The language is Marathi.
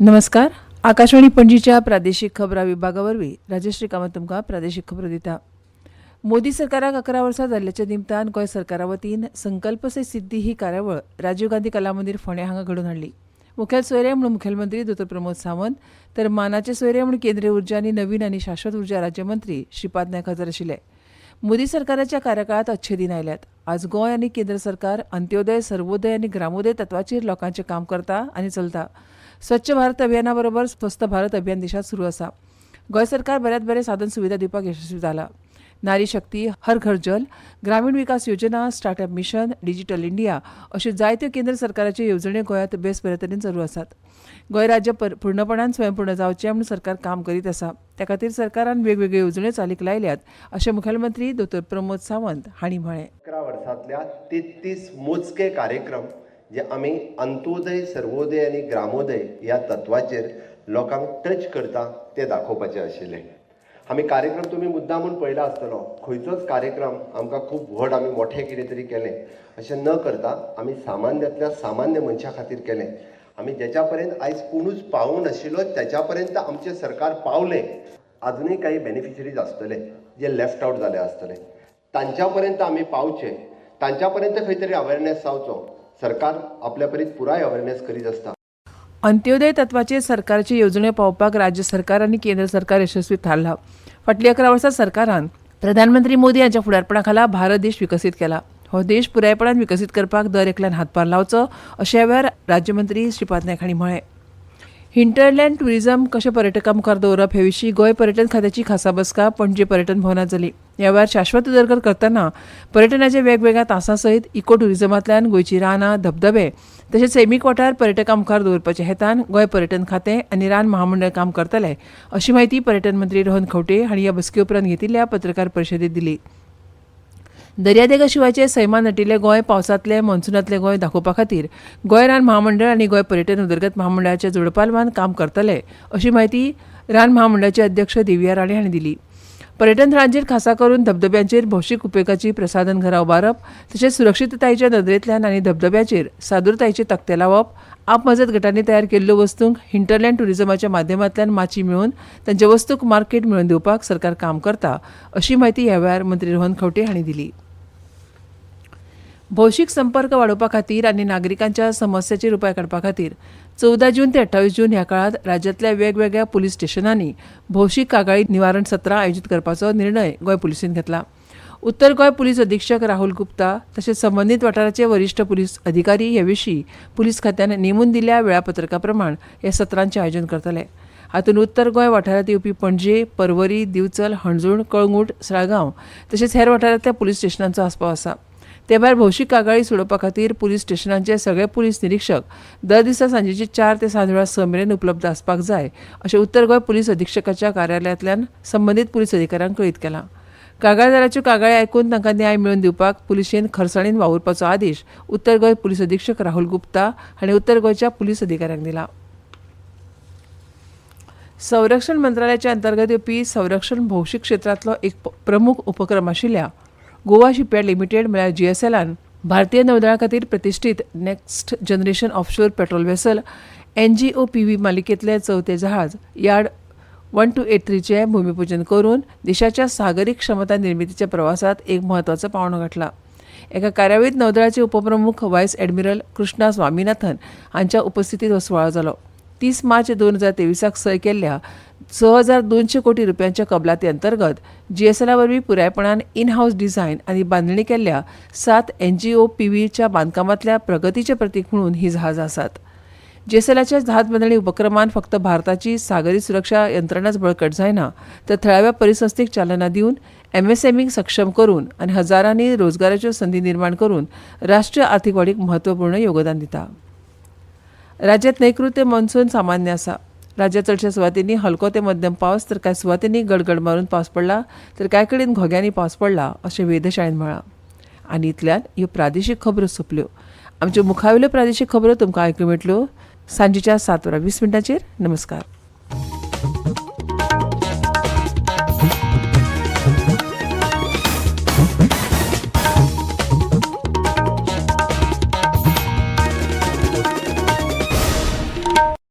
नमस्कार. आकाशवाणी पणजीच्या प्रादेशीक खबरां विभागावरवीं राजश्री कामत तुमकां प्रादेशीक खबरो दिता. मोदी सरकाराक 11 वर्सां जाल्ल्याच्या निमतान गोंय सरकारा वतीन संकल्प से सिद्धी ही कार्यावळ राजीव गांधी कला मंदिर फोंड्या हांगा घडोवन हाडली. मुखेल सोयरे म्हणून मुखेलमंत्री दोतोर प्रमोद सावंत तर मानाचे सोयरे म्हणून केंद्रीय उर्जा आनी नवीन आनी शाश्वत उर्जा राज्यमंत्री श्रीपाद नायक हजर आशिल्ले. मोदी सरकाराच्या कार्यकाळात अच्छे दिन आयल्यात. आज गोंय आनी केंद्र सरकार अंत्योदय, सर्वोदय आनी ग्रामोदय तत्वाचेर लोकांचें काम करता आनी चलता. स्वच्छ भारत अभियाना बरोबर स्वस्थ भारत अभियान देशात सुरू आसा. गोंय सरकार बऱ्यात बरे साधन सुविधा दिवपाक यशस्वी जाला. नारी शक्ती, हर घर जल, ग्रामीण विकास योजना, स्टार्टअप मिशन, डिजिटल इंडिया अश्यो जायत्यो केंद्र सरकाराच्यो येवजण्यो गोंयांत बेस बरे तरेन चालू आसात. गोंय राज्य पूर्णपणान स्वयंपूर्ण जावचें म्हूण सरकार काम करीत आसा. त्या खातीर सरकारान वेगवेगळ्यो येवजण्यो चालीक लायल्यात अशें मुखेलमंत्री दोतोर प्रमोद सावंत हांणी म्हळें. 11 वर्सांतल्या 33 मोजके कार्यक्रम जे आमी अंत्योदय, सर्वोदय आनी ग्रामोदय ह्या तत्वाचेर लोकांक टच करता ते दाखोवपाचे आशिल्ले. आमी कार्यक्रम तुमी मुद्दामून पळयला आसतलो. खंयचोच कार्यक्रम आमकां खूब व्हड आमी मोठें कितें तरी केलें अशें न करता आमी सामान्यांतल्या सामान्य मनशा खातीर केलें. आमी जेच्या पर्यंत आयज कोणूच पावूंक नाशिल्लो त्याच्या पर्यंत आमचें सरकार पावलें. अजुनूय काही बेनिफिशरीज आसतले जे लेफ्ट आउट जाले आसतले, तांच्या पर्यंत आमी पावचे, तांच्या पर्यंत खंय तरी अवेरनेस जावचो. सरकार आपल्या परीत पुराय अवेरनेस करीत आसता. अंत्योदय तत्वाचेर सरकारची येवजण्यो पावोवपाक राज्य सरकार आनी केंद्र सरकार यशस्वी थारला. फाटलीं 11 वर्सां सरकारान प्रधानमंत्री मोदी हांच्या फुडारपणा खाला भारत देश विकसीत केला. हो देश पुरायपणान विकसीत करपाक दर एकल्यान हातभार लावचो अशें ह्या वेळार राज्यमंत्री श्रीपाद नायक हांणी म्हळें. हिंटरलँड ट्युरिझम कशें पर्यटकां मुखार दवरप हे विशीं गोंय पर्यटन खात्याची खासा बसका पणजी पर्यटन भवनांत जाली. ह्या वेळार शाश्वत उदरगत करतना पर्यटनाच्या वेगवेगळ्या तासां सयत इको ट्युरिझमांतल्यान गोंयची रानां, धबधबे तशेंच सैमीक वाठार पर्यटकां मुखार दवरपाच्या हेतान गोंय पर्यटन खातें आनी रान महामंडळ काम करतले अशी माहिती पर्यटन मंत्री रोहन खंवटे हांणी ह्या बसके उपरांत घेतिल्ल्या पत्रकार परिशदेंत दिली. दर्यादेगा शिवायचे सैमान नटिल्ले गोंय पावसांतले मॉन्सूनांतले गोंय दाखोवपा खातीर गोंय रान महामंडळ आनी गोंय पर्यटन उदरगत महामंडळाच्या जोडपालवान काम करतले अशी माहिती रान महामंडळाचे अध्यक्ष दिव्या राणे हांणी दिली. पर्यटन थळांचेर खासा करून धबधब्यांचेर भौशीक उपेगाची प्रसाधन घरां उबारप तशेंच सुरक्षीततायेच्या नदरेंतल्यान आनी धबधब्याचेर सादूरतायेचे तक्ते लावप, आपमजत गटांनी तयार केल्ल्यो वस्तूंक हिंटरलँड ट्युरिझमाच्या माध्यमांतल्यान माची मेळोवन तांच्या वस्तूंक मार्केट मेळोवन दिवपाक सरकार काम करता अशी माहिती ह्या वेळार मंत्री रोहन खंवटे हांणी दिली. भौशीक संपर्क वाडोवपा खातीर आनी नागरिकांच्या समस्याचेर उपाय काडपा खातीर 14 जून ते 28 जून ह्या काळात राज्यांतल्या वेगवेगळ्या पुलीस स्टेशनांनी भौशीक कागाळी निवारण सत्रां आयोजीत करपाचो निर्णय गोंय पुलिसेन घेतला. उत्तर गोंय पुलीस अधीक्षक राहुल गुप्ता तशेंच संबंदीत वाठाराचे वरिश्ठ पुलीस अधिकारी हे विशीं पुलीस खात्यान नेमून दिल्ल्या वेळापत्रका प्रमाण ह्या सत्रांचें आयोजन करतले. हातूंत उत्तर गोंय वाठारांत येवपी पणजे, पर्वरी, दिवचल, हणजूण, कळंगूट, सळगांव तशेंच हेर वाठारांतल्या पुलीस स्टेशनांचो आस्पाव आसा. ते भायर भौशीक कागाळी सोडोवपा खातीर पुलीस स्टेशनांचे सगळे पुलीस निरीक्षक दर दिसा सांजेची 4 ते सांजवेळा 6 मेरेन उपलब्ध आसपाक जाय अशें उत्तर गोंय पुलीस अधीक्षकाच्या कार्यालयांतल्यान संबंदीत पुलीस अधिकाऱ्यांक कळीत केलां. कागाळदाराच्यो कागाळी आयकून तांकां न्याय मेळोवन दिवपाक पुलिशेन खरसाणीन वावुरपाचो आदेश उत्तर गोंय पुलीस अधीक्षक राहुल गुप्ता हांणी उत्तर गोंयच्या पुलीस अधिकाऱ्यांक दिला. संरक्षण मंत्रालयाच्या अंतर्गत येवपी संरक्षण भौशीक क्षेत्रांतलो एक प्रमुख उपक्रम आशिल्ल्या गोवा शिपयार्ड लिमिटेड म्हळ्यार GSLन भारतीय नौदळा खातीर प्रतिश्ठीत next generation offshore patrol vessel NGOPV मालिकेंतलें 4थें जहाज यार्ड 1283चें भुमिपूजन करून देशाच्या सागरी क्षमता निर्मितीच्या प्रवासात एक म्हत्वाचो पावंडो घातला. एका कार्यावळींत नौदळाचे उपप्रमुख व्हायस ॲडमिरल कृष्णा स्वामीनाथन हांच्या उपस्थितीत हो सुवाळो जालो. 30 मार्च 2023 सय केल्ल्या 6200 कोटी रुपयांच्या कबलाती अंतर्गत GSL वरवीं पुरायपणान इन हाऊस डिझायन आनी बांदणी केल्ल्या 7 NGOPVच्या बांदकामांतल्या प्रगतीचें प्रतीक म्हणून ही जहाजां आसात. GSLच्या जहाज बांदणी उपक्रमान फक्त भारताची सागरी सुरक्षा यंत्रणाच बळकट जायना तर थळाव्या परिसंस्थेक चालना दिवन MSMEक सक्षम करून आनी हजारांनी रोजगाराच्यो संदी निर्माण करून राष्ट्रीय आर्थीक वाडीक म्हत्वपूर्ण योगदान दिता. राज्यांत नैऋत्य मॉन्सून सामान्य आसा. राज्यात चडशा सुवातींनी हलको ते मध्यम पावस तर कांय सुवातींनी गडगड मारून पावस पडला तर कांय कडेन घोग्यांनी पावस पडला अशें वेधशाळेन म्हळां. आनी इतल्यान ह्यो प्रादेशीक खबरो सोंपल्यो. आमच्यो मुखावेल्यो प्रादेशीक खबरो तुमकां आयकूंक मेळटल्यो सांजेच्या 7:20 नमस्कार.